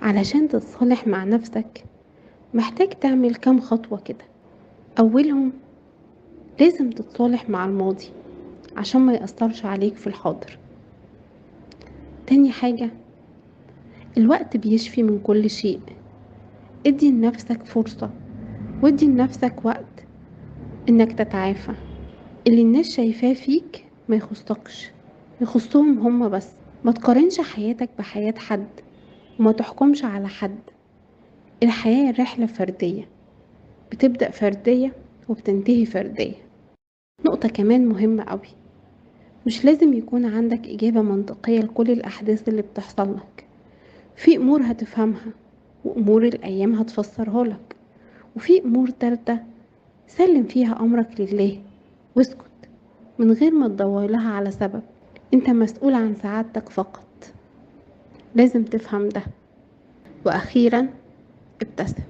علشان تتصالح مع نفسك محتاج تعمل كام خطوة كده. أولهم لازم تتصالح مع الماضي عشان ما يأثرش عليك في الحاضر. تاني حاجة، الوقت بيشفي من كل شيء. ادي لنفسك فرصة وادي لنفسك وقت انك تتعافى. اللي الناس شايفاه فيك ما يخصكش، يخصهم هما بس. ما تقارنش حياتك بحياة حد وما تحكمش على حد. الحياة رحلة فردية، بتبدأ فردية وبتنتهي فردية. نقطة كمان مهمة قوي، مش لازم يكون عندك إجابة منطقية لكل الأحداث اللي بتحصل لك. في أمور هتفهمها وأمور الأيام هتفسرها لك، وفي أمور تالتة سلم فيها أمرك لله واسكت من غير ما تدور لها على سبب. انت مسؤول عن سعادتك فقط، لازم تفهم ده. وأخيرا ابتسم.